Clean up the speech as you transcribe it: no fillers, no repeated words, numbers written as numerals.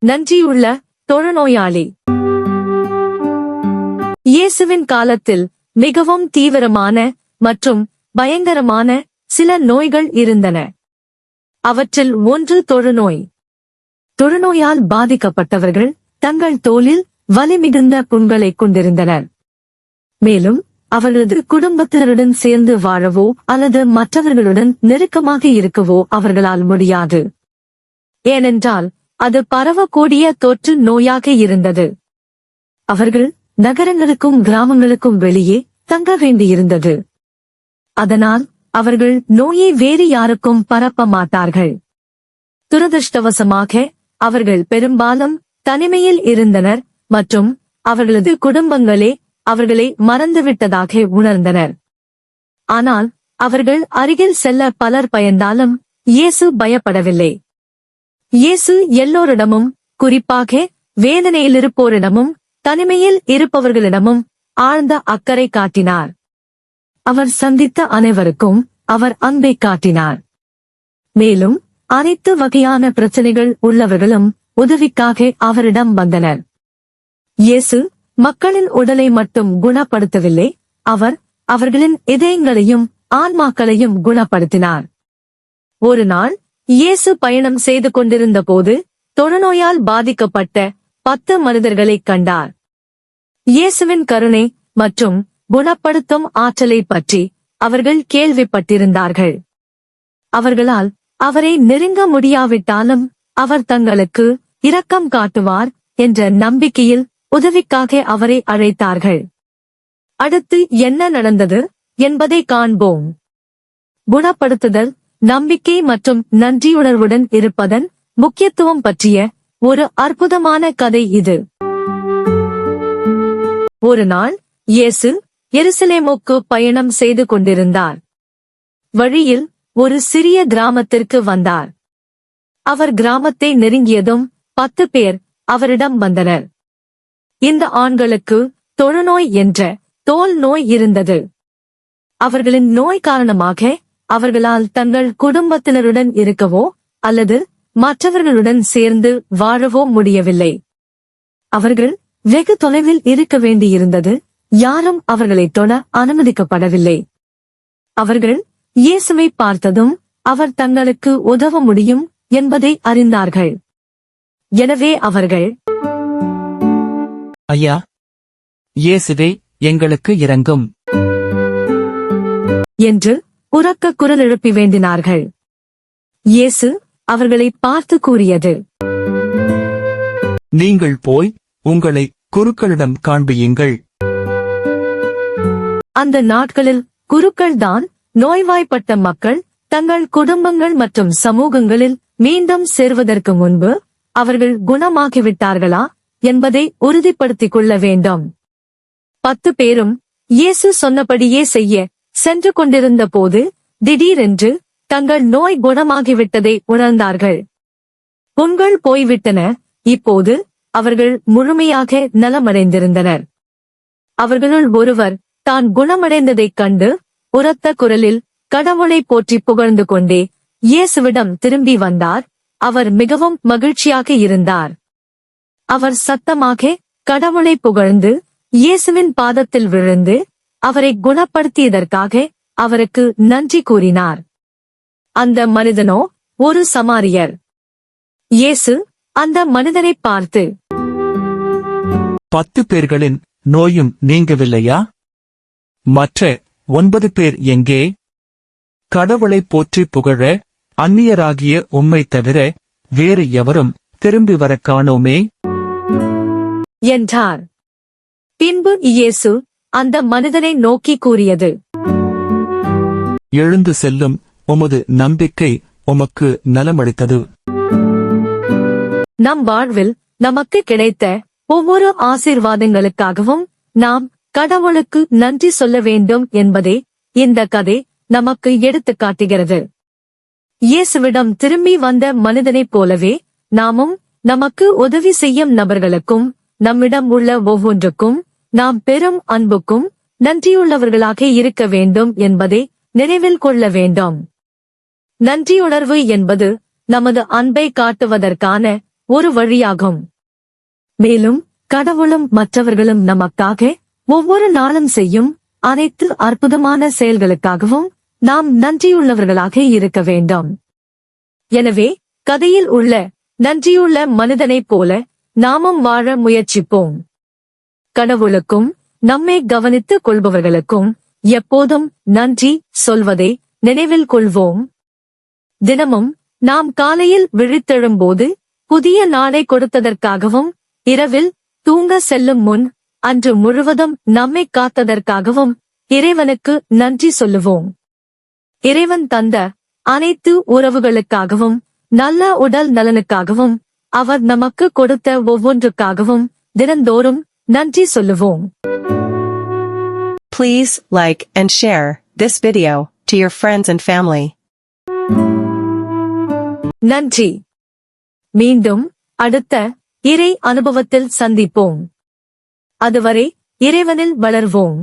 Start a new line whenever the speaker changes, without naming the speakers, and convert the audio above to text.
நன்றியுள்ள தொழுநோயாளி. இயேசுவின் காலத்தில் மிகவும் தீவிரமான மற்றும் பயங்கரமான சில நோய்கள் இருந்தன. அவற்றில் ஒன்று தொழுநோய். தொழுநோயால் பாதிக்கப்பட்டவர்கள் தங்கள் தோலில் வலி மிகுந்த புண்களைக் கொண்டிருந்தனர். மேலும் அவர்களது குடும்பத்தினருடன் சேர்ந்து வாழவோ அல்லது மற்றவர்களுடன் நெருக்கமாக இருக்கவோ அவர்களால் முடியாது. ஏனென்றால் அது பரவக்கூடிய தொற்று நோயாக இருந்தது. அவர்கள் நகரங்களுக்கும் கிராமங்களுக்கும் வெளியே தங்க வேண்டியிருந்தது. அதனால் அவர்கள் நோயை வேறு யாருக்கும் பரப்ப மாட்டார்கள். துரதிர்ஷ்டவசமாக அவர்கள் பெரும்பாலும் தனிமையில் இருந்தனர் மற்றும் அவர்களது குடும்பங்களே அவர்களை மறந்துவிட்டதாக உணர்ந்தனர். ஆனால் அவர்கள் அருகில் செல்ல பலர் பயந்தாலும் இயேசு பயப்படவில்லை. இயேசு எல்லோரிடமும், குறிப்பாக வேதனையிலிருப்போரிடமும் தனிமையில் இருப்பவர்களிடமும் ஆழ்ந்த அக்கறை காட்டினார். அவர் சந்தித்த அனைவருக்கும் அவர் அன்பை காட்டினார். மேலும் அனைத்து வகையான பிரச்சனைகள் உள்ளவர்களும் உதவிக்காக அவரிடம் வந்தனர். இயேசு மக்களின் உடலை மட்டும் குணப்படுத்தவில்லை, அவர் அவர்களின் இதயங்களையும் ஆன்மாக்களையும் குணப்படுத்தினார். ஒரு நாள் இயேசு பயணம் செய்து கொண்டிருந்த போது தொழுநோயால் பாதிக்கப்பட்ட 10 மனிதர்களைக் கண்டார். இயேசுவின் கருணை மற்றும் குணப்படுத்தும் ஆற்றலை பற்றி அவர்கள் கேள்விப்பட்டிருந்தார்கள். அவர்களால் அவரை நெருங்க முடியாவிட்டாலும் அவர் தங்களுக்கு இரக்கம் காட்டுவார் என்ற நம்பிக்கையில் உதவிக்காக அவரை அழைத்தார்கள். அடுத்து என்ன நடந்தது என்பதை காண்போம். குணப்படுத்துதல், நம்பிக்கை மற்றும் நன்றியுணர்வுடன் இருப்பதன் முக்கியத்துவம் பற்றிய ஒரு அற்புதமான கதை இது. ஒரு நாள் இயேசு எருசலேமுக்கு பயணம் செய்து கொண்டிருந்தார். வழியில் ஒரு சிறிய கிராமத்திற்கு வந்தார். அவர் கிராமத்தை நெருங்கியதும் 10 பேர் அவரிடம் வந்தனர். இந்த ஆண்களுக்கு தொழுநோய் என்ற தோல் நோய் இருந்தது. அவர்களின் நோய் காரணமாக அவர்களால் தங்கள் குடும்பத்தினருடன் இருக்கவோ அல்லது மற்றவர்களுடன் சேர்ந்து வாழவோ முடியவில்லை. அவர்கள் வெகு தொலைவில் இருக்க வேண்டியிருந்தது. யாரும் அவர்களை தொட அனுமதிக்கப்படவில்லை. அவர்கள் இயேசுவை பார்த்ததும் அவர் தங்களுக்கு உதவ முடியும் என்பதை அறிந்தார்கள். எனவே அவர்கள்,
ஐயா, இயேசுவே, எங்களுக்கு இரங்கும்
என்று உரக்க குரல் எழுப்பி வேண்டினார்கள். இயேசு அவர்களை பார்த்து கூறியது,
நீங்கள் போய் உங்களை குருக்களிடம் காண்பியுங்கள்.
அந்த நாட்களில் குருக்கள்தான் நோய்வாய்ப்பட்ட மக்கள் தங்கள் குடும்பங்கள் மற்றும் சமூகங்களில் மீண்டும் சேர்வதற்கு முன்பு அவர்கள் குணமாகிவிட்டார்களா என்பதை உறுதிப்படுத்திக் கொள்ள வேண்டும். 10 பேரும் இயேசு சொன்னபடியே செய்ய சென்று கொண்டிருந்த போது திடீரென்று தங்கள் நோய் குணமாகிவிட்டதை உணர்ந்தார்கள். புண்கள் போய்விட்டன. இப்போது அவர்கள் முழுமையாக நலமடைந்திருந்தனர். அவர்களுள் ஒருவர் தான் குணமடைந்ததைக் கண்டு உரத்த குரலில் கடவுளை போற்றி புகழ்ந்து கொண்டே இயேசுவிடம் திரும்பி வந்தார். அவர் மிகவும் மகிழ்ச்சியாக இருந்தார். அவர் சத்தமாக கடவுளை புகழ்ந்து இயேசுவின் பாதத்தில் விழுந்து அவரை குணப்படுத்தியதற்காக அவருக்கு நன்றி கூறினார். அந்த மனிதனோ ஒரு சமாரியர். இயேசு அந்த மனிதனைப் பார்த்து,
10 பேர்களின் நோயும் நீங்கவில்லையா? மற்ற 9 பேர் எங்கே? கடவுளை போற்றி புகழ அந்நியராகிய உம்மை தவிர வேறு எவரும் திரும்பி வரக் காணோமே
என்றார். பின்பு இயேசு அந்த மனிதனை நோக்கி கூறியது,
எழுந்து செல்லும், உமது நம்பிக்கை உமக்கு நலமளித்தது.
நம் வாழ்வில் நமக்கு கிடைத்த ஒவ்வொரு ஆசீர்வாதங்களுக்காகவும் நாம் கடவுளுக்கு நன்றி சொல்ல வேண்டும் என்பதே இந்த கதை நமக்கு எடுத்துக் காட்டுகிறது. இயேசுவிடம் திரும்பி வந்த மனிதனைப் போலவே நாமும் நமக்கு உதவி செய்யும் நபர்களுக்கும் நம்மிடம் உள்ள ஒவ்வொன்றுக்கும் நாம் பெரும் அன்புக்கும் நன்றியுள்ளவர்களாக இருக்க வேண்டும் என்பதை நினைவில் கொள்ள வேண்டும். நன்றியுணர்வு என்பது நமது அன்பை காட்டுவதற்கான ஒரு வழியாகும். மேலும் கடவுளும் மற்றவர்களும் நமக்காக ஒவ்வொரு நாளும் செய்யும் அனைத்து அற்புதமான செயல்களுக்காகவும் நாம் நன்றியுள்ளவர்களாக இருக்க வேண்டும். எனவே கதையில் உள்ள நன்றியுள்ள மனிதனைப் போல நாமும் வாழ முயற்சிப்போம். கடவுளுக்கும் நம்மை கவனித்துக் கொள்பவர்களுக்கும் எப்போதும் நன்றி சொல்வதை நினைவில் கொள்வோம். தினமும் நாம் காலையில் விழித்தெழும்போது புதிய நாளை கொடுத்ததற்காகவும் இரவில் தூங்க செல்லும் முன் அன்று முழுவதும் நம்மை காத்ததற்காகவும் இறைவனுக்கு நன்றி சொல்லுவோம். இறைவன் தந்த அனைத்து உறவுகளுக்காகவும் நல்ல உடல் நலனுக்காகவும் அவர் நமக்கு கொடுத்த ஒவ்வொன்றுக்காகவும் தினந்தோறும் நன்றி சொல்லுவோம்.
Please like and share this video to your friends and family.
நன்றி. மீண்டும் அடுத்த இறை அனுபவத்தில் சந்திப்போம். அதுவரை இறைவனில் வளர்வோம்.